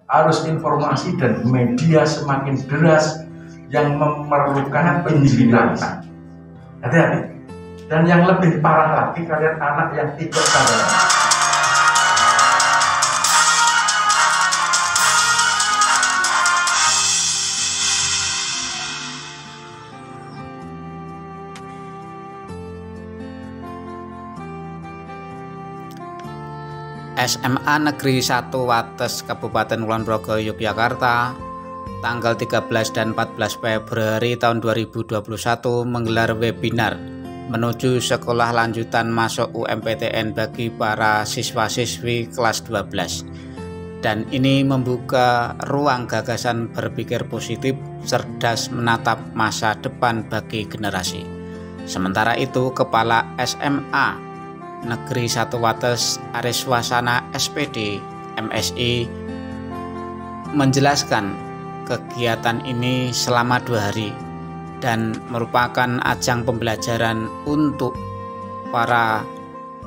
arus informasi dan media semakin deras yang memerlukan penjelasan. Hati-hati. Dan yang lebih parah lagi, kalian anak yang tidak sadar. SMA Negeri 1 Wates Kabupaten Kulon Progo Yogyakarta tanggal 13 dan 14 Februari tahun 2021 menggelar webinar menuju sekolah lanjutan masuk UMPTN bagi para siswa-siswi kelas 12, dan ini membuka ruang gagasan berpikir positif cerdas menatap masa depan bagi generasi. Sementara itu, Kepala SMA Negeri 1 Wates Ariswasana SPD MSI menjelaskan kegiatan ini selama 2 hari dan merupakan ajang pembelajaran untuk para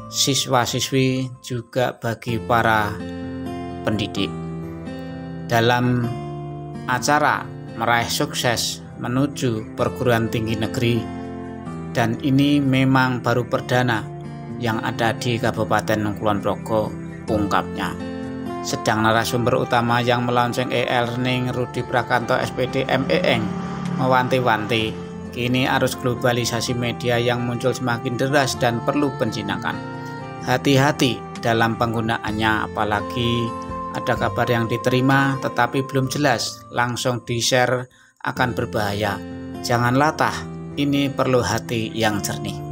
siswa-siswi juga bagi para pendidik dalam acara meraih sukses menuju perguruan tinggi negeri, dan ini memang baru perdana yang ada di Kabupaten Kulon Progo, ungkapnya. Sedang narasumber utama yang melaunching e-learning Rudi Prakanto SPD MEng mewanti-wanti kini arus globalisasi media yang muncul semakin deras dan perlu penjinakan. Hati-hati dalam penggunaannya, apalagi ada kabar yang diterima tetapi belum jelas langsung di-share akan berbahaya. Jangan latah, ini perlu hati yang jernih.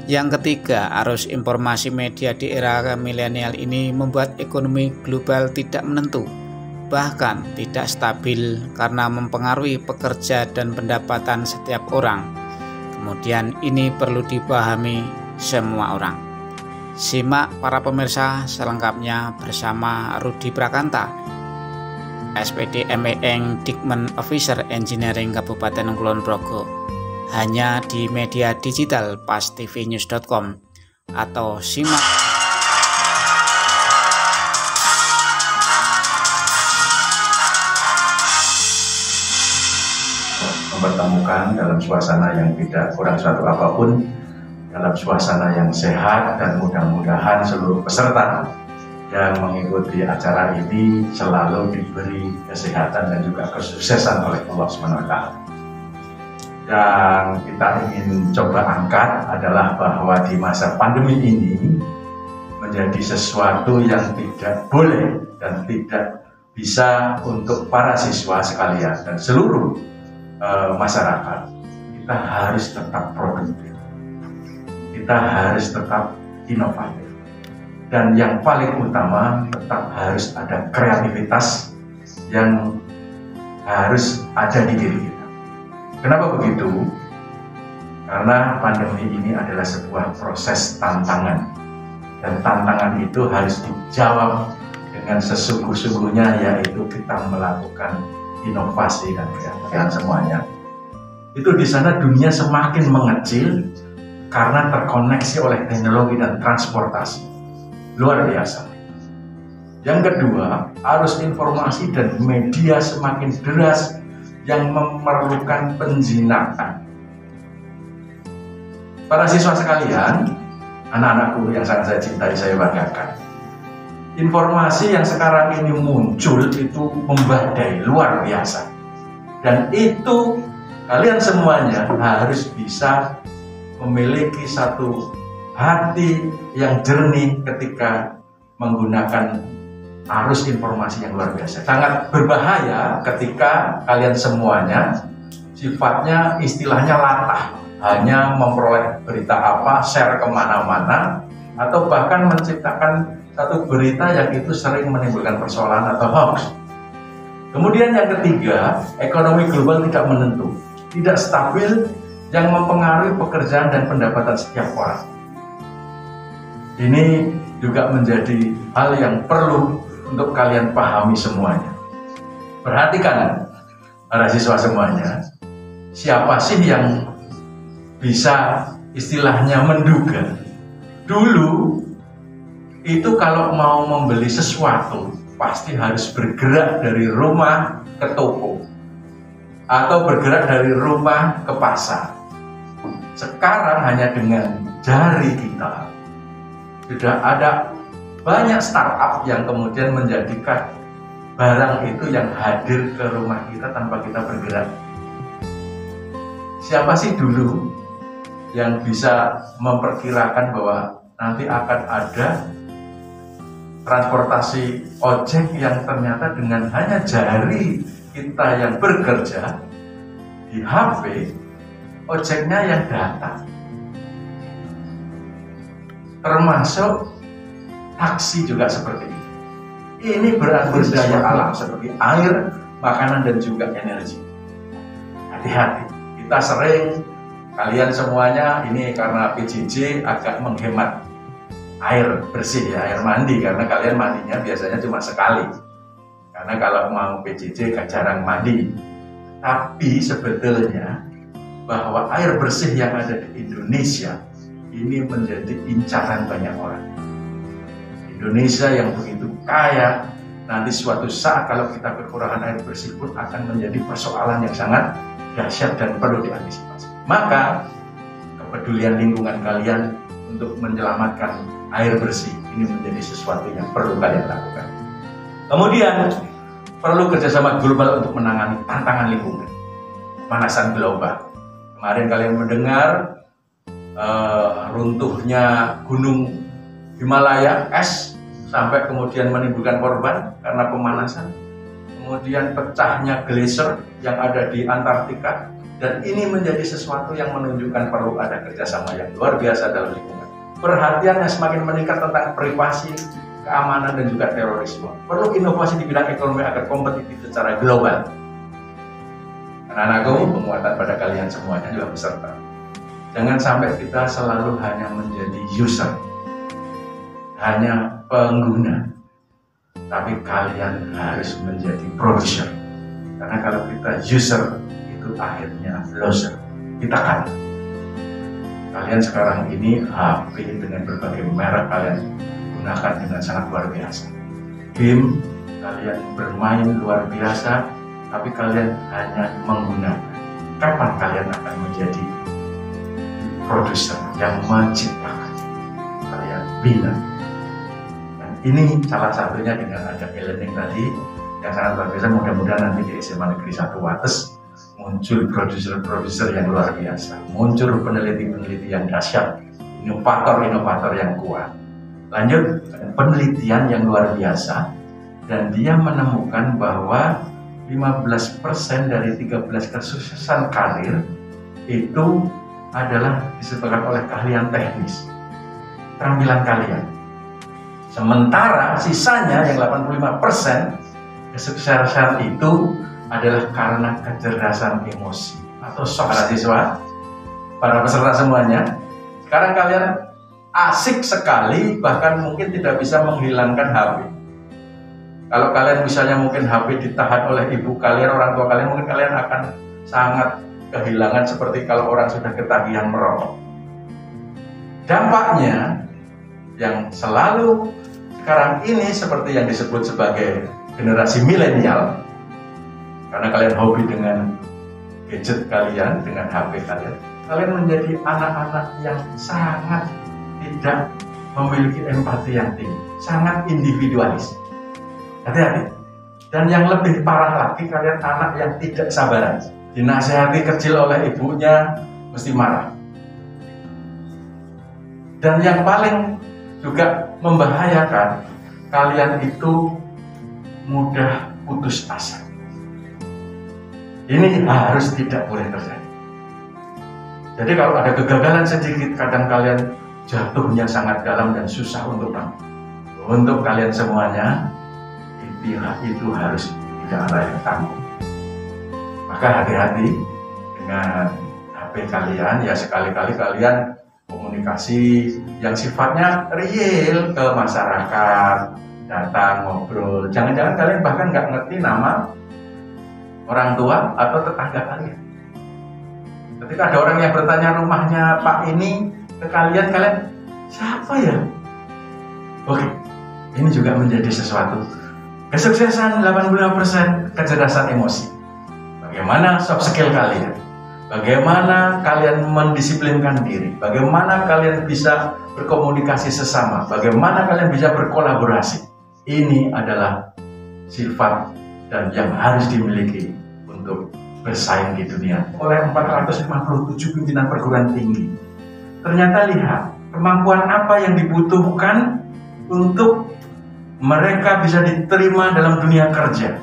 Yang ketiga, arus informasi media di era milenial ini membuat ekonomi global tidak menentu, bahkan tidak stabil karena mempengaruhi pekerja dan pendapatan setiap orang. Kemudian ini perlu dipahami semua orang. Simak para pemirsa selengkapnya bersama Rudi Prakanta, SPD MEng Dikmen Officer Engineering Kabupaten Kulon Progo, hanya di media digital pastvnews.com atau simak mempertemukan dalam suasana yang tidak kurang suatu apapun, dalam suasana yang sehat, dan mudah-mudahan seluruh peserta yang mengikuti acara ini selalu diberi kesehatan dan juga kesuksesan oleh Allah SWT. Yang kita ingin coba angkat adalah bahwa di masa pandemi ini menjadi sesuatu yang tidak boleh dan tidak bisa untuk para siswa sekalian dan seluruh masyarakat. Kita harus tetap produktif, kita harus tetap inovatif, dan yang paling utama tetap harus ada kreativitas yang harus ada di diri kita. Kenapa begitu? Karena pandemi ini adalah sebuah proses tantangan, dan tantangan itu harus dijawab dengan sesungguh-sungguhnya, yaitu kita melakukan inovasi dan kreativitas semuanya. Itu di sana dunia semakin mengecil karena terkoneksi oleh teknologi dan transportasi. Luar biasa. Yang kedua, arus informasi dan media semakin deras yang memerlukan penjinakan. Para siswa sekalian, anak-anakku yang sangat saya cintai, saya banggakan, informasi yang sekarang ini muncul itu membadai, luar biasa. Dan itu kalian semuanya harus bisa memiliki satu hati yang jernih ketika menggunakan arus informasi yang luar biasa. Sangat berbahaya ketika kalian semuanya sifatnya istilahnya latah, hanya memperoleh berita apa, share kemana-mana, atau bahkan menciptakan satu berita yang itu sering menimbulkan persoalan atau hoax. Kemudian yang ketiga, ekonomi global tidak menentu, tidak stabil, yang mempengaruhi pekerjaan dan pendapatan setiap orang. Ini juga menjadi hal yang perlu untuk kalian pahami semuanya. Perhatikan para siswa semuanya, siapa sih yang bisa istilahnya menduga? Dulu itu kalau mau membeli sesuatu pasti harus bergerak dari rumah ke toko atau bergerak dari rumah ke pasar. Sekarang hanya dengan jari kita sudah ada banyak startup yang kemudian menjadikan barang itu yang hadir ke rumah kita tanpa kita bergerak. Siapa sih dulu yang bisa memperkirakan bahwa nanti akan ada transportasi ojek yang ternyata dengan hanya jari kita yang bekerja di HP, ojeknya yang datang. Termasuk taksi juga seperti itu. Ini beransur daya alam seperti air, makanan, dan juga energi. Hati-hati, kita sering, kalian semuanya ini karena PJJ agak menghemat air bersih ya, air mandi, karena kalian mandinya biasanya cuma sekali. Karena kalau mau PJJ jarang mandi. Tapi sebetulnya bahwa air bersih yang ada di Indonesia ini menjadi incaran banyak orang. Indonesia yang begitu kaya, nanti suatu saat kalau kita kekurangan air bersih pun akan menjadi persoalan yang sangat dahsyat dan perlu diantisipasi. Maka kepedulian lingkungan kalian untuk menyelamatkan air bersih ini menjadi sesuatu yang perlu kalian lakukan. Kemudian perlu kerjasama global untuk menangani tantangan lingkungan, pemanasan global. Kemarin kalian mendengar runtuhnya gunung Himalaya, es, sampai kemudian menimbulkan korban karena pemanasan. Kemudian pecahnya glacier yang ada di Antartika, dan ini menjadi sesuatu yang menunjukkan perlu ada kerjasama yang luar biasa dalam lingkungan. Perhatian yang semakin meningkat tentang privasi, keamanan, dan juga terorisme. Perlu inovasi di bidang ekonomi agar kompetitif secara global. Anak-anakku, penguatan pada kalian semuanya juga beserta. Jangan sampai kita selalu hanya menjadi user, hanya pengguna, tapi kalian harus menjadi producer. Karena kalau kita user, itu akhirnya loser. Kita kan. Kalian sekarang ini HP dengan berbagai merek kalian gunakan dengan sangat luar biasa. Game kalian bermain luar biasa, tapi kalian hanya menggunakan. Kapan kalian akan menjadi produser yang menciptakan? Kalian bilang. Dan ini salah satunya dengan ada e-learning tadi yang sangat luar biasa. Mudah-mudahan nanti di SMA Negeri 1 Wates muncul produser-produser yang luar biasa, muncul peneliti-peneliti yang dahsyat, inovator-inovator yang kuat. Lanjut, penelitian yang luar biasa, dan dia menemukan bahwa 15% dari 13 kesuksesan karir itu adalah disebabkan oleh keahlian teknis, keterampilan kalian. Sementara sisanya yang 85% kesuksesan itu adalah karena kecerdasan emosi atau soft skill. Para peserta semuanya, sekarang kalian asik sekali, bahkan mungkin tidak bisa menghilangkan HP. Kalau kalian misalnya mungkin HP ditahan oleh ibu kalian, orang tua kalian, mungkin kalian akan sangat kehilangan seperti kalau orang sudah ketagihan merokok. Dampaknya yang selalu sekarang ini seperti yang disebut sebagai generasi milenial, karena kalian hobi dengan gadget kalian, dengan HP kalian, kalian menjadi anak-anak yang sangat tidak memiliki empati yang tinggi, sangat individualis. Hati-hati. Dan yang lebih parah lagi, kalian anak yang tidak sabaran. Dinasihati kecil oleh ibunya, mesti marah. Dan yang paling juga membahayakan, kalian itu mudah putus asa. Ini harus tidak boleh terjadi. Jadi kalau ada kegagalan sedikit, kadang kalian jatuhnya sangat dalam dan susah untuk bangkit. Untuk kalian semuanya, itu harus tidak ada yang tanggung. Maka hati-hati dengan HP kalian, ya sekali-kali kalian komunikasi yang sifatnya real ke masyarakat, datang ngobrol. Jangan-jangan kalian bahkan nggak ngerti nama orang tua atau tetangga kalian. Ketika ada orang yang bertanya rumahnya Pak ini ke kalian, siapa ya? Oke, ini juga menjadi sesuatu Kesuksesan 85% kecerdasan emosi. Bagaimana soft skill kalian? Bagaimana kalian mendisiplinkan diri? Bagaimana kalian bisa berkomunikasi sesama? Bagaimana kalian bisa berkolaborasi? Ini adalah sifat dan yang harus dimiliki untuk bersaing di dunia oleh 457 pimpinan perguruan tinggi. Ternyata lihat kemampuan apa yang dibutuhkan untuk mereka bisa diterima dalam dunia kerja.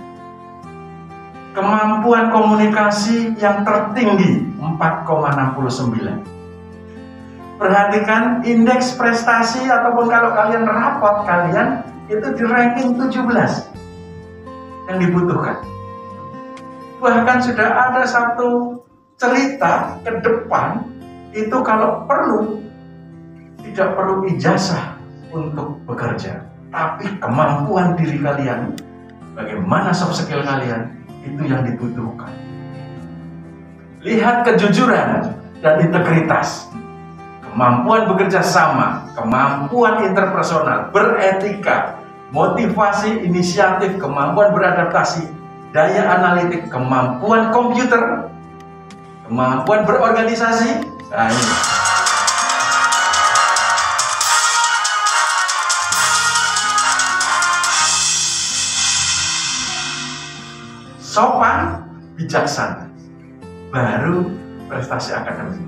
Kemampuan komunikasi yang tertinggi 4,69. Perhatikan indeks prestasi ataupun kalau kalian rapot kalian itu di ranking 17 yang dibutuhkan. Bahkan sudah ada satu cerita ke depan itu kalau perlu tidak perlu ijazah untuk bekerja, tapi kemampuan diri kalian, bagaimana soft skill kalian itu yang dibutuhkan. Lihat kejujuran dan integritas, kemampuan bekerja sama, kemampuan interpersonal, beretika, motivasi, inisiatif, kemampuan beradaptasi, daya analitik, kemampuan komputer, kemampuan berorganisasi. Nah, ini. Sopan, bijaksana, baru prestasi akademik.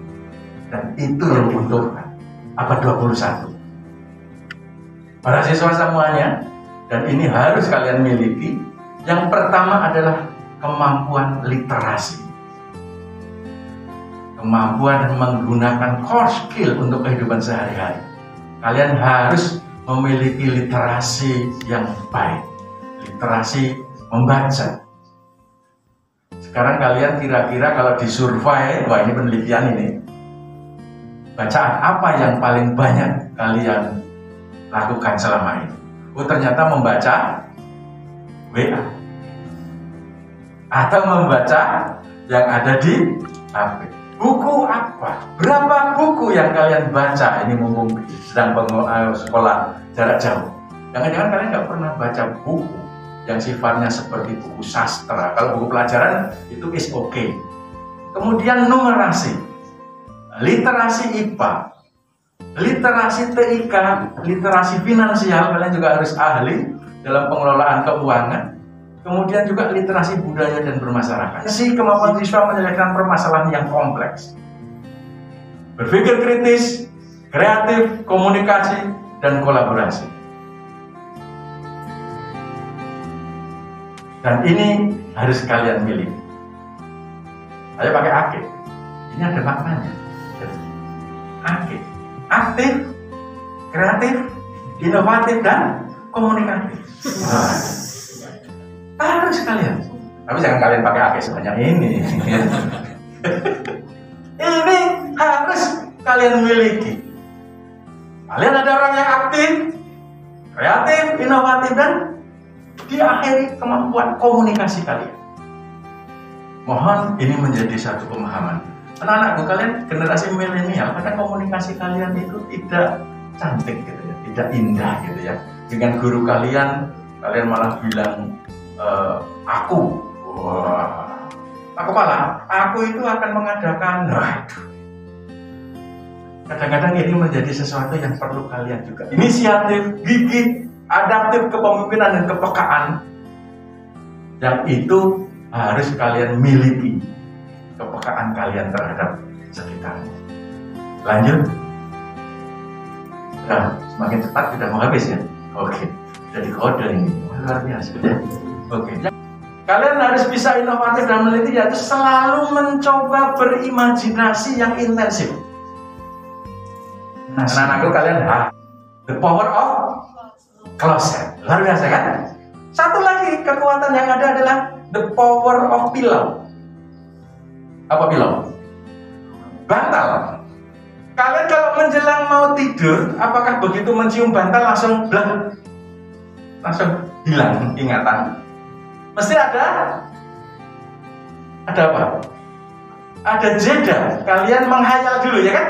Dan itu yang dibutuhkan abad 21. Para siswa semuanya, dan ini harus kalian miliki. Yang pertama adalah kemampuan literasi. Kemampuan menggunakan core skill untuk kehidupan sehari-hari. Kalian harus memiliki literasi yang baik. Literasi membaca. Sekarang kalian kira-kira kalau disurvei, wah ini penelitian ini, bacaan apa yang paling banyak kalian lakukan selama ini? Oh ternyata membaca WA atau membaca yang ada di HP. Buku apa? Berapa buku yang kalian baca? Ini mumpung sedang sekolah jarak jauh. Jangan-jangan kalian nggak pernah baca buku yang sifatnya seperti buku sastra. Kalau buku pelajaran itu is okay. Kemudian numerasi, literasi IPA, literasi TIK, literasi finansial, kalian juga harus ahli dalam pengelolaan keuangan. Kemudian juga literasi budaya dan bermasyarakat. Si kemampuan siswa menyelesaikan permasalahan yang kompleks, berpikir kritis, kreatif, komunikasi, dan kolaborasi. Dan ini harus kalian miliki. Saya pakai aktif. Ini ada maknanya. Aktif, aktif, kreatif, inovatif, dan komunikatif. Harus kalian. Tapi jangan kalian pakai aktif sebanyak ini. Ini harus kalian miliki. Kalian ada orang yang aktif, kreatif, inovatif, dan diakhiri kemampuan komunikasi kalian. Mohon ini menjadi satu pemahaman. Anak-anakku, kalian generasi milenial, kadang komunikasi kalian itu tidak cantik gitu ya, tidak indah gitu ya. Dengan guru kalian malah bilang aku. Wah. Aku itu akan mengadakan. Waduh. Kadang-kadang ini menjadi sesuatu yang perlu kalian juga. Inisiatif, gigih, adaptif kepemimpinan dan kepekaan yang itu harus kalian miliki, kepekaan kalian terhadap sekitarnya. Lanjut. Nah, semakin cepat sudah mau habis ya. Oke, jadi kode ini luar biasa ya. Oke. Kalian harus bisa inovatif dan meneliti, yaitu selalu mencoba berimajinasi yang intensif. Nah, anak-anakku kalian the power of closet. Luar biasa kan? Satu lagi kekuatan yang ada adalah the power of pillow. Apa pillow? Bantal. Kalian kalau menjelang mau tidur, apakah begitu mencium bantal langsung blang, langsung hilang ingatan? Mesti ada apa? Ada jeda. Kalian menghayal dulu ya kan?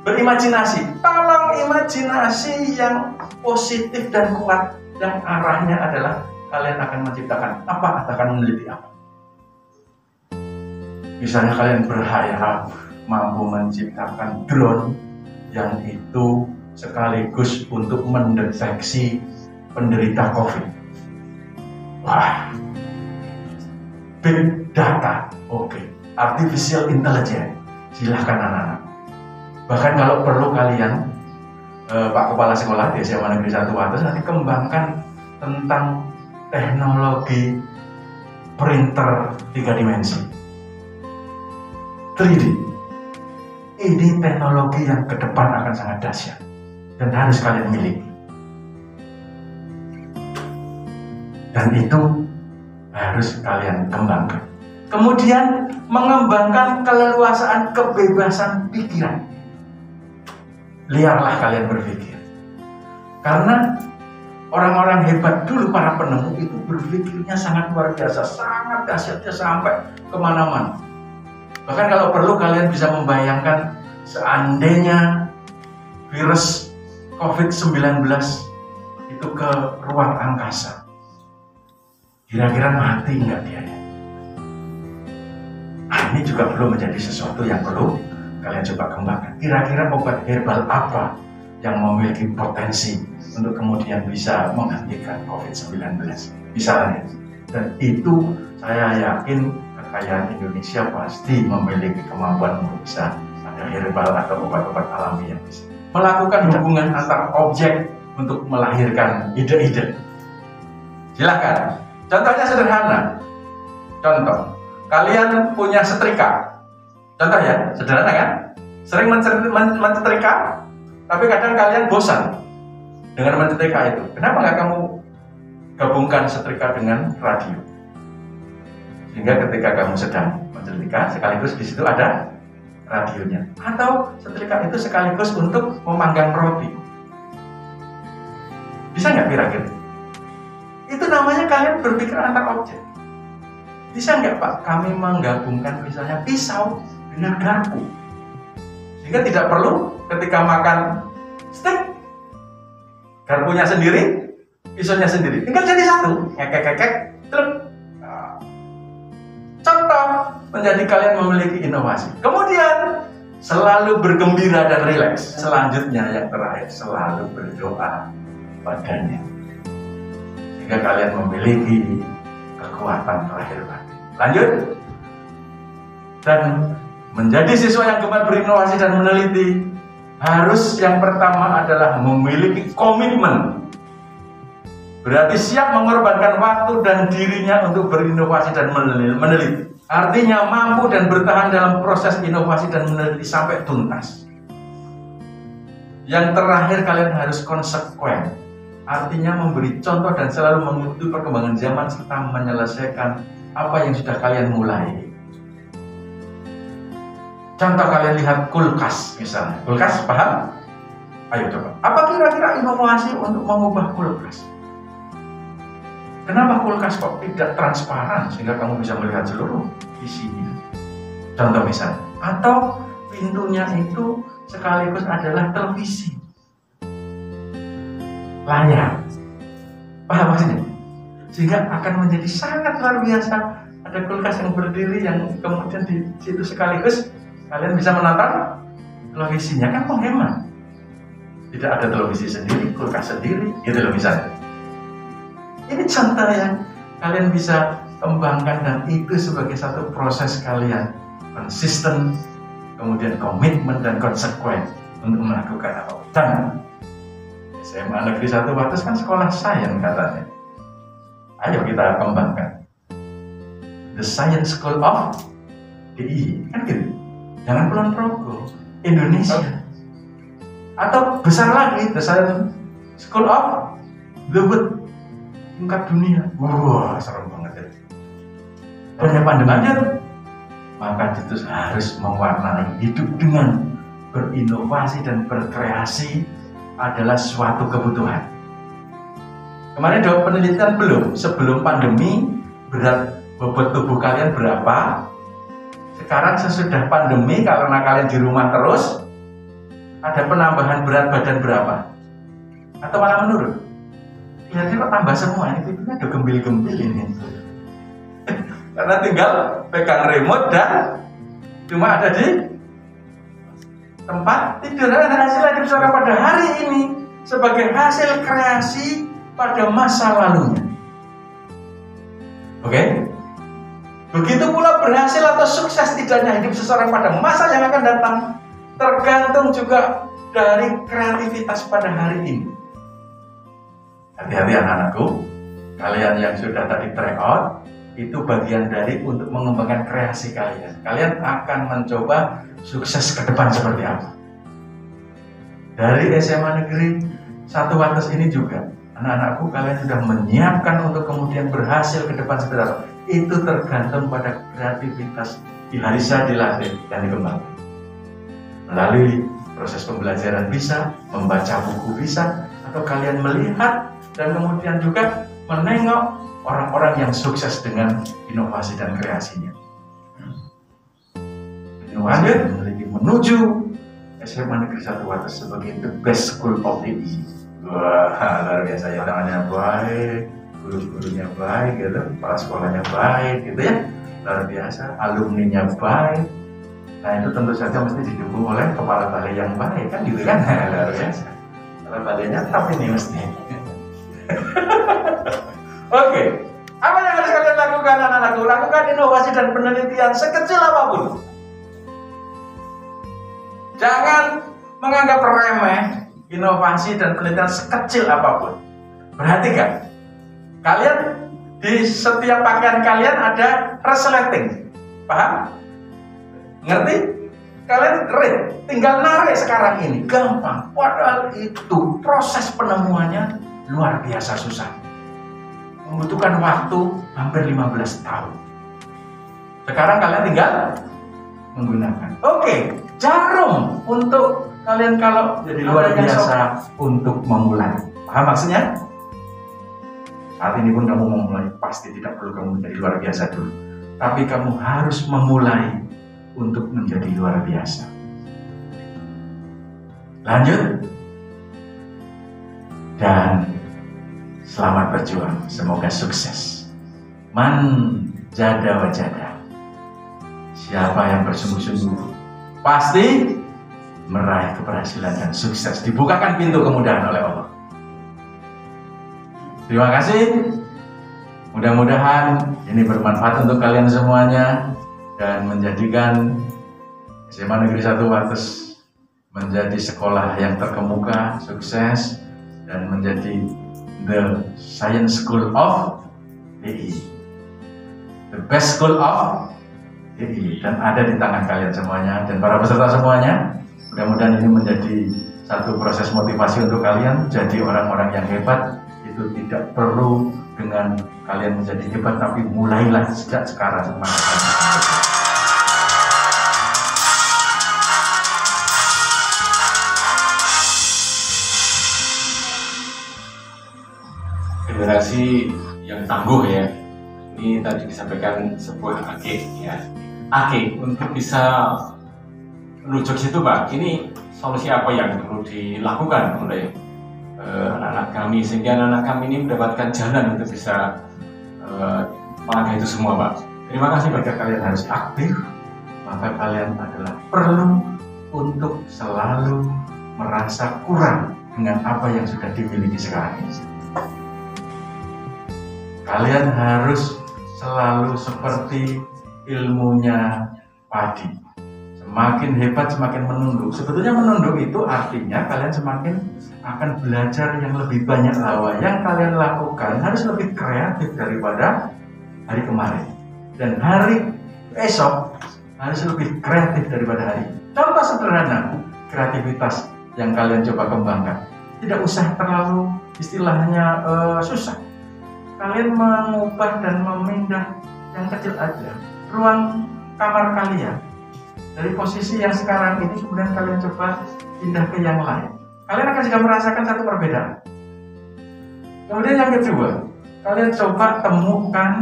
Berimajinasi. Tolong imajinasi yang positif dan kuat, dan arahnya adalah kalian akan menciptakan apa? Akan meneliti apa? Misalnya kalian berharap mampu menciptakan drone yang itu sekaligus untuk mendeteksi penderita COVID. Wah, big data, oke. Artificial intelligence, silahkan anak-anak. Bahkan kalau perlu kalian, Pak Kepala Sekolah di SMA Negeri 1 Wates, nanti kembangkan tentang teknologi printer 3 dimensi. 3D. Ini teknologi yang ke depan akan sangat dahsyat dan harus kalian miliki. Dan itu harus kalian kembangkan. Kemudian mengembangkan keleluasaan kebebasan pikiran. Liarlah kalian berpikir. Karena orang-orang hebat dulu, para penemu itu berpikirnya sangat luar biasa, sangat dahsyatnya sampai kemana-mana. Bahkan kalau perlu kalian bisa membayangkan seandainya virus COVID-19 itu ke ruang angkasa. Kira-kira mati nggak dia? Nah, ini juga perlu menjadi sesuatu yang perlu kalian coba kembangkan. Kira-kira obat herbal apa yang memiliki potensi untuk kemudian bisa menghentikan COVID-19 misalnya. Dan itu saya yakin kekayaan Indonesia pasti memiliki kemampuan untuk bisa ada herbal atau obat-obat alami yang bisa melakukan hubungan antar objek untuk melahirkan ide-ide. Silakan. Contohnya sederhana. Contoh, kalian punya setrika. Contoh ya, sederhana kan? Sering mensetrika, tapi kadang kalian bosan dengan mensetrika itu. Kenapa nggak kamu gabungkan setrika dengan radio? Sehingga ketika kamu sedang mensetrika, sekaligus di situ ada radionya. Atau setrika itu sekaligus untuk memanggang roti. Bisa nggak kira-kira? Itu namanya kalian berpikir antar objek. Bisa nggak Pak, kami menggabungkan misalnya pisau dengan garpu? Sehingga tidak perlu ketika makan steak, garpunya sendiri, pisaunya sendiri. Tinggal jadi satu, ngekek-ngekek, terus. Contoh, menjadi kalian memiliki inovasi. Kemudian, selalu bergembira dan rileks. Selanjutnya, yang terakhir, selalu berdoa padanya. Sehingga kalian memiliki kekuatan terakhir batin. Lanjut. Dan menjadi siswa yang gemar berinovasi dan meneliti, harus yang pertama adalah memiliki komitmen. Berarti siap mengorbankan waktu dan dirinya untuk berinovasi dan meneliti. Artinya mampu dan bertahan dalam proses inovasi dan meneliti sampai tuntas. Yang terakhir, kalian harus konsekuen. Artinya memberi contoh dan selalu mengikuti perkembangan zaman serta menyelesaikan apa yang sudah kalian mulai. Contoh, kalian lihat kulkas misalnya. Kulkas, paham? Ayo coba. Apa kira-kira inovasi untuk mengubah kulkas? Kenapa kulkas kok tidak transparan sehingga kamu bisa melihat seluruh isinya? Contoh misalnya. Atau pintunya itu sekaligus adalah televisi. Layar. Paham maksudnya? Sehingga akan menjadi sangat luar biasa. Ada kulkas yang berdiri yang kemudian di situ sekaligus kalian bisa menonton televisinya, kan menghemat. Tidak ada televisi sendiri, kulkas sendiri, gitu loh misalnya. Ini contoh yang kalian bisa kembangkan dan itu sebagai satu proses kalian konsisten, kemudian komitmen dan konsekuen untuk melakukan apa. Dan SMA Negeri 1 Wates kan sekolah sains katanya. Ayo kita kembangkan. The Science School of DI, kan gitu. Jangan Kulon Progo, Indonesia. Atau besar lagi, The Science School of the World, tingkat dunia. Wah, serem banget ya. Dan yang pandemanya, maka itu harus mewarnai hidup dengan berinovasi dan berkreasi adalah suatu kebutuhan. Kemarin ada penelitian belum? Sebelum pandemi, berat bobot tubuh kalian berapa? Sekarang sesudah pandemi, karena kalian di rumah terus, ada penambahan berat badan berapa? Atau malah menurun? Lihatnya kok tambah semua, ini pintunya udah gembil-gembil ini. Karena tinggal pegang remote dan cuma ada di tempat tidur. Dan hasil hidup saudara pada hari ini sebagai hasil kreasi pada masa lalunya. Oke? Begitu pula berhasil atau sukses tidaknya hidup seseorang pada masa yang akan datang tergantung juga dari kreativitas pada hari ini. Hati-hati anak-anakku, kalian yang sudah tadi try out, itu bagian dari untuk mengembangkan kreasi kalian. Kalian akan mencoba sukses ke depan seperti apa. Dari SMA Negeri 1 Wates ini juga, anak-anakku, kalian sudah menyiapkan untuk kemudian berhasil ke depan seperti apa. Itu tergantung pada kreativitas di hari saya dilatih dan dikembangkan. Melalui proses pembelajaran bisa, membaca buku bisa, atau kalian melihat dan kemudian juga menengok orang-orang yang sukses dengan inovasi dan kreasinya. Lanjut, menuju SMA Negeri 1 Wates sebagai the best school of the DI. Wah, luar biasa ya, orangnya baik, guru-gurunya baik, gitu, kepala sekolahnya baik, gitu ya, luar biasa, alumninya baik. Nah itu tentu saja mesti didukung oleh kepala balai yang baik, kan gitu kan, luar biasa. Kepala balainya top ini mesti. Oke, apa yang harus kalian lakukan anak-anakku? Lakukan inovasi dan penelitian sekecil apapun. Jangan menganggap remeh inovasi dan penelitian sekecil apapun. Perhatikan, kalian di setiap pakaian kalian ada resleting, paham? Ngerti? Kalian read, tinggal narik sekarang ini, gampang. Padahal itu proses penemuannya luar biasa susah. Membutuhkan waktu hampir 15 tahun. Sekarang kalian tinggal menggunakan. Oke, jarum untuk kalian kalau jadi luar biasa untuk memulai. Paham maksudnya? Saat ini pun kamu memulai, pasti tidak perlu kamu menjadi luar biasa dulu. Tapi kamu harus memulai untuk menjadi luar biasa. Lanjut. Dan selamat berjuang, semoga sukses. Man jada wajada. Siapa yang bersungguh-sungguh pasti meraih keberhasilan dan sukses. Dibukakan pintu kemudahan oleh Allah. Terima kasih. Mudah-mudahan ini bermanfaat untuk kalian semuanya dan menjadikan SMA Negeri 1 Wates menjadi sekolah yang terkemuka, sukses, dan menjadi the Science School of DI, the best school of DI, dan ada di tangan kalian semuanya dan para peserta semuanya. Mudah-mudahan ini menjadi satu proses motivasi untuk kalian jadi orang-orang yang hebat. Itu tidak perlu dengan kalian menjadi hebat, tapi mulailah sejak sekarang. Generasi yang tangguh ya. Ini tadi disampaikan sebuah AG ya. AG untuk bisa menuju ke situ Pak. Ini solusi apa yang perlu dilakukan oleh anak-anak kami sehingga anak-anak kami ini mendapatkan jalan untuk bisa melangkah itu semua Pak. Terima kasih Pak. Jika kalian harus aktif, maka kalian adalah perlu untuk selalu merasa kurang dengan apa yang sudah dimiliki sekarang ini. Kalian harus selalu seperti ilmunya padi. Semakin hebat semakin menunduk. Sebetulnya menunduk itu artinya kalian semakin akan belajar yang lebih banyak bahwa yang kalian lakukan harus lebih kreatif daripada hari kemarin. Dan hari esok harus lebih kreatif daripada hari. Contoh sederhana, kreativitas yang kalian coba kembangkan. Tidak usah terlalu istilahnya susah. Kalian mengubah dan memindah yang kecil aja ruang kamar kalian dari posisi yang sekarang ini, kemudian kalian coba pindah ke yang lain. Kalian akan juga merasakan satu perbedaan. Kemudian yang kedua, kalian coba temukan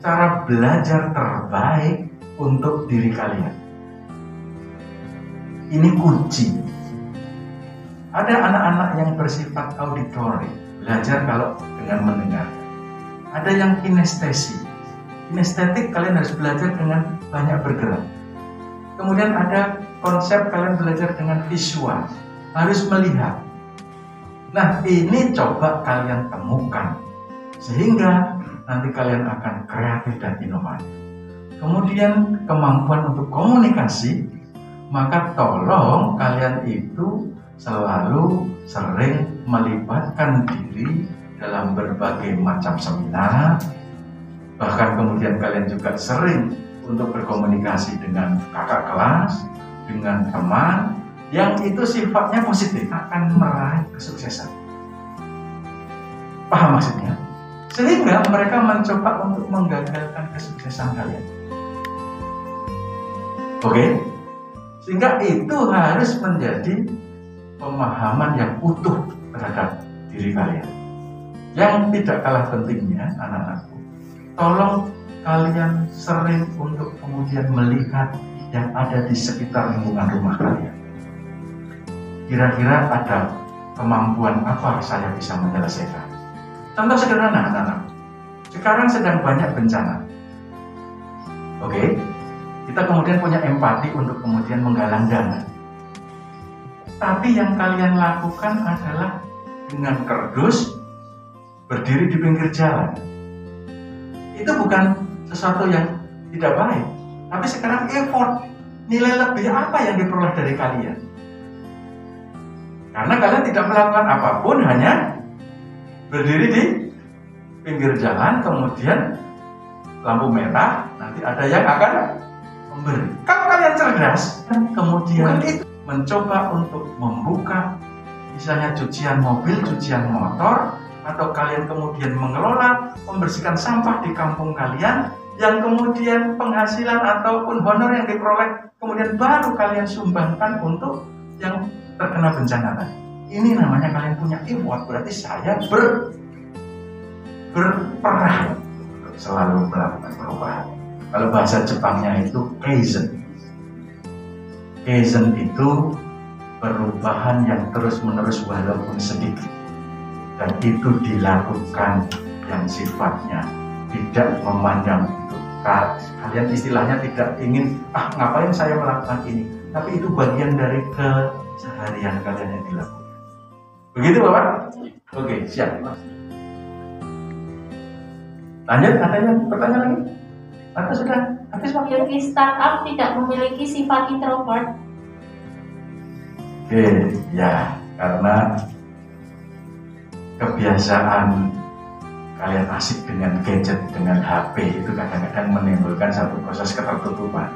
cara belajar terbaik untuk diri kalian. Ini kunci. Ada anak-anak yang bersifat auditory, belajar kalau dengan mendengar. Ada yang kinestesi. Kinestetik kalian harus belajar dengan banyak bergerak. Kemudian ada konsep kalian belajar dengan visual, harus melihat. Nah, ini coba kalian temukan sehingga nanti kalian akan kreatif dan inovatif. Kemudian kemampuan untuk komunikasi, maka tolong kalian itu selalu sering melibatkan diri dalam berbagai macam seminar. Bahkan kemudian kalian juga sering untuk berkomunikasi dengan kakak kelas, dengan teman, yang itu sifatnya positif, akan meraih kesuksesan. Paham maksudnya? Sehingga mereka mencoba untuk menggagalkan kesuksesan kalian. Oke? Sehingga itu harus menjadi pemahaman yang utuh terhadap diri kalian. Yang tidak kalah pentingnya, anak-anakku, tolong kalian sering untuk kemudian melihat yang ada di sekitar lingkungan rumah kalian. Kira-kira ada kemampuan apa saya bisa menyelesaikan? Contoh sederhana, anak-anak. Sekarang sedang banyak bencana. Oke? Kita kemudian punya empati untuk kemudian menggalang dana. Tapi yang kalian lakukan adalah dengan kerdus berdiri di pinggir jalan. Itu bukan sesuatu yang tidak baik. Tapi sekarang effort, nilai lebih apa yang diperoleh dari kalian? Karena kalian tidak melakukan apapun, hanya berdiri di pinggir jalan, kemudian lampu merah, nanti ada yang akan memberi. Kalau kalian cerdas, dan kemudian itu mencoba untuk membuka, misalnya cucian mobil, cucian motor, atau kalian kemudian mengelola, membersihkan sampah di kampung kalian, yang kemudian penghasilan ataupun honor yang diperoleh, kemudian baru kalian sumbangkan untuk yang terkena bencana tadi. Ini namanya kalian punya effort, berarti saya berperang selalu melakukan perubahan. Kalau bahasa Jepangnya itu kaizen. Kaizen itu perubahan yang terus-menerus walaupun sedikit. Dan itu dilakukan yang sifatnya tidak memandang itu. Kalian istilahnya tidak ingin, ngapain saya melakukan ini. Tapi itu bagian dari keseharian kalian yang dilakukan. Begitu Bapak? Oke, siap. Lanjut, ada yang bertanya lagi? Atau sudah habis waktu? Jadi startup tidak memiliki sifat introvert. Oke, ya, karena kebiasaan kalian asik dengan gadget, dengan HP itu kadang-kadang menimbulkan satu proses ketertutupan,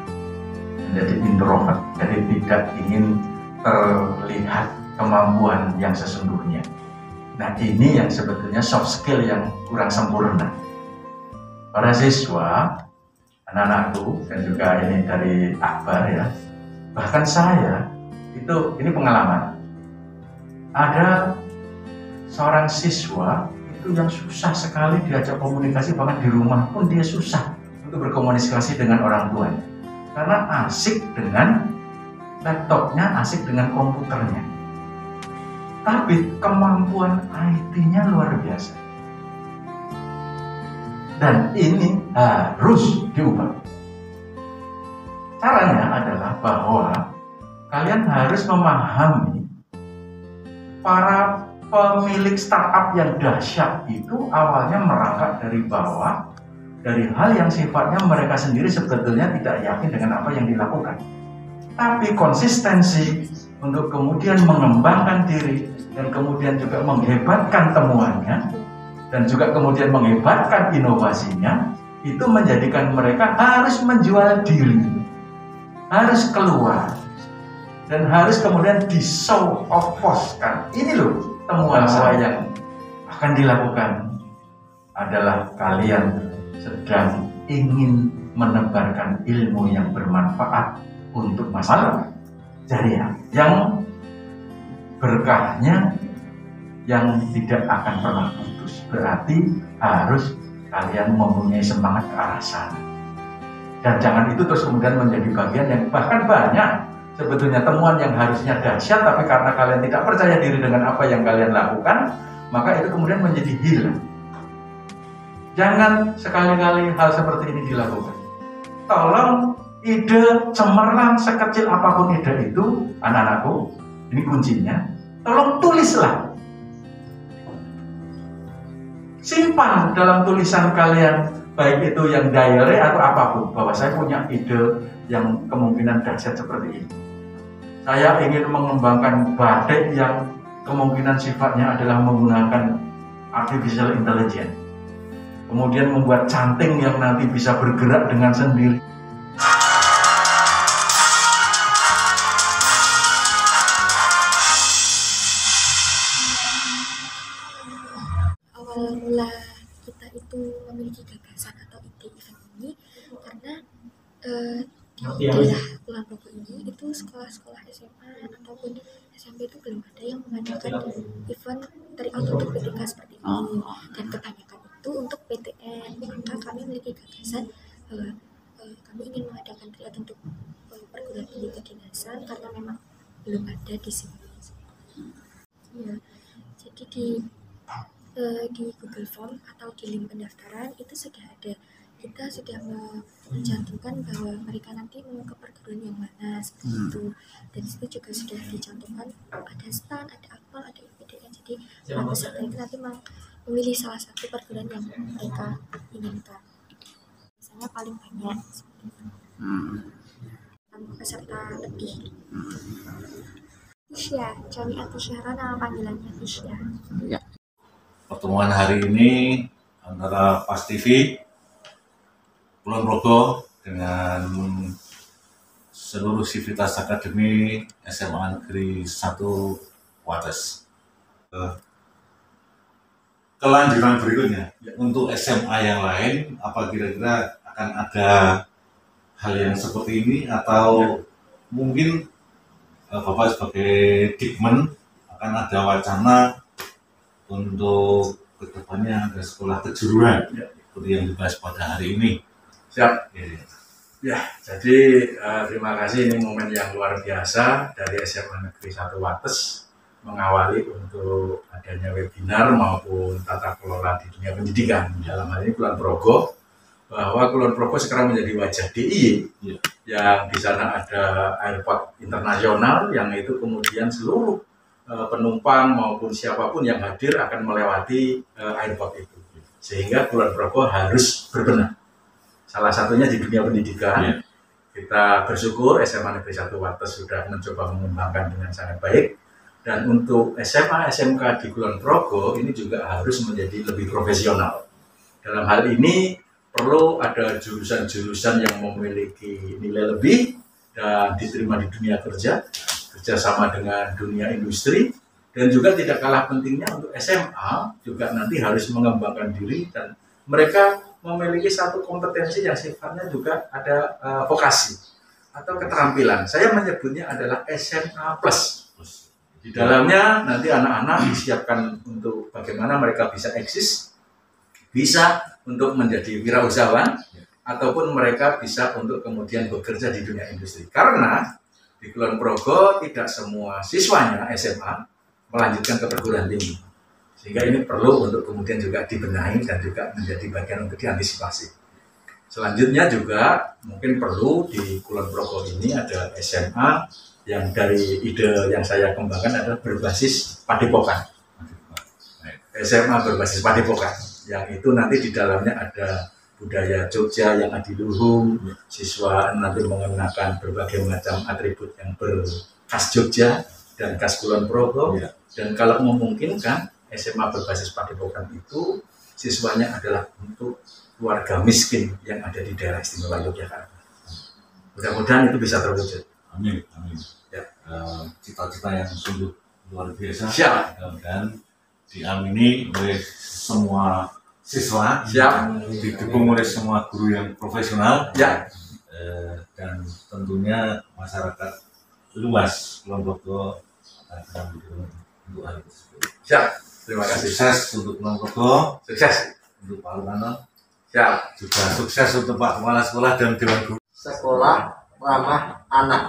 menjadi introvert, jadi tidak ingin terlihat kemampuan yang sesungguhnya. Nah, ini yang sebetulnya soft skill yang kurang sempurna. Para siswa, anak-anakku, dan juga ini dari Akbar ya, bahkan saya itu, ini pengalaman, ada seorang siswa itu yang susah sekali diajak komunikasi, bahkan di rumah pun dia susah untuk berkomunikasi dengan orang tuanya karena asik dengan laptopnya, asik dengan komputernya. Tapi kemampuan IT-nya luar biasa. Dan ini harus diubah. Caranya adalah bahwa kalian harus memahami para pemilik startup yang dahsyat itu awalnya merangkak dari bawah, dari hal yang sifatnya mereka sendiri sebetulnya tidak yakin dengan apa yang dilakukan. Tapi konsistensi untuk kemudian mengembangkan diri dan kemudian juga menghebatkan temuannya dan juga kemudian menghebatkan inovasinya, itu menjadikan mereka harus menjual diri, harus keluar, dan harus kemudian di show of force-kan. Ini loh temuan saya yang akan dilakukan adalah kalian sedang ingin menebarkan ilmu yang bermanfaat untuk masalah jariah, yang berkahnya yang tidak akan pernah putus. Berarti harus kalian mempunyai semangat ke arah sana. Dan jangan itu terus kemudian menjadi bagian yang bahkan banyak sebetulnya temuan yang harusnya dahsyat, tapi karena kalian tidak percaya diri dengan apa yang kalian lakukan, maka itu kemudian menjadi hilang. Jangan sekali-kali hal seperti ini dilakukan. Tolong ide cemerlang sekecil apapun ide itu, anak-anakku, ini kuncinya, tolong tulislah. Simpan dalam tulisan kalian, baik itu yang diary atau apapun, bahwa saya punya ide yang kemungkinan dahsyat seperti ini. Saya ingin mengembangkan batik yang kemungkinan sifatnya adalah menggunakan artificial intelligence. Kemudian membuat canting yang nanti bisa bergerak dengan sendiri. Awal mula kita itu memiliki gagasan atau ide event ini karena di daerah Kulon Progo ini itu sekolah-sekolah SMA ataupun SMP itu belum ada yang mengadakan event tryout untuk PTK seperti ini, dan kebanyakan itu untuk PTN. Maka kami memiliki gagasan bahwa kami ingin mengadakan tryout untuk perguruan tinggi kedinasan karena memang belum ada di sini. Ya, jadi di Google Form atau di link pendaftaran itu sudah ada, kita sudah mencantumkan bahwa mereka nanti mau ke perguruan yang mana seperti itu, dan itu juga sudah dicantumkan ada STAN, ada AKPAL, ada IPDN. Jadi para peserta itu nanti memilih salah satu perguruan yang mereka inginkan. Misalnya paling banyak seperti itu. Peserta lebih. Tisya, Jami'ah Tisyahra, nama panggilannya Tisya. Ya. Pertemuan hari ini antara PAS TV Kulon Progo dengan seluruh Sivitas Akademi SMA Negeri 1 Wates. Kelanjutan berikutnya untuk SMA yang lain, apa kira-kira akan ada hal yang seperti ini atau mungkin Bapak sebagai Dikmen akan ada wacana untuk kedepannya ada sekolah kejuruan seperti yang dibahas pada hari ini. Siap. Ya, jadi terima kasih, ini momen yang luar biasa dari SMA Negeri 1 Wates mengawali untuk adanya webinar maupun tata kelola di dunia pendidikan. Dalam hal ini Kulon Progo, bahwa Kulon Progo sekarang menjadi wajah DIY yang di sana ada airport internasional yang itu kemudian seluruh penumpang maupun siapapun yang hadir akan melewati airport itu, sehingga Kulon Progo harus berbenah. Salah satunya di dunia pendidikan. Kita bersyukur SMA Negeri 1 Wates sudah mencoba mengembangkan dengan sangat baik, dan untuk SMA SMK di Kulon Progo ini juga harus menjadi lebih profesional. Dalam hal ini perlu ada jurusan-jurusan yang memiliki nilai lebih dan diterima di dunia kerjasama dengan dunia industri, dan juga tidak kalah pentingnya untuk SMA juga nanti harus mengembangkan diri dan mereka memiliki satu kompetensi yang sifatnya juga ada vokasi atau keterampilan. Saya menyebutnya adalah SMA Plus. Di dalamnya nanti anak-anak disiapkan untuk bagaimana mereka bisa eksis, bisa untuk menjadi wirausahawan, ataupun mereka bisa untuk kemudian bekerja di dunia industri. Karena di Kulon Progo tidak semua siswanya SMA melanjutkan ke perguruan tinggi, sehingga ini perlu untuk kemudian juga dibenahi dan juga menjadi bagian untuk diantisipasi. Selanjutnya juga mungkin perlu di Kulon Progo ini ada SMA yang dari ide yang saya kembangkan adalah berbasis padepokan. SMA berbasis padepokan, yang itu nanti di dalamnya ada budaya Jogja yang adiluhung, siswa nanti mengenakan berbagai macam atribut yang berkhas Jogja dan khas Kulon Progo, dan kalau memungkinkan SMA berbasis padepokan itu siswanya adalah untuk keluarga miskin yang ada di daerah istimewa Yogyakarta. Mudah-mudahan itu bisa terwujud. Amin, amin. Ya. Cita-cita yang sungguh luar biasa. Siap. Dan diamini oleh semua siswa. Siap. Didukung oleh semua guru yang profesional. Ya. Dan tentunya masyarakat luas Kulon Progo akan mendukung untuk hal tersebut. Siap. Terima kasih. Sukses untuk Kulon Progo. Sukses untuk Pak Rukano. Siap. Juga sukses untuk Pak Kepala Sekolah dan Dewan Guru. Sekolah ramah anak.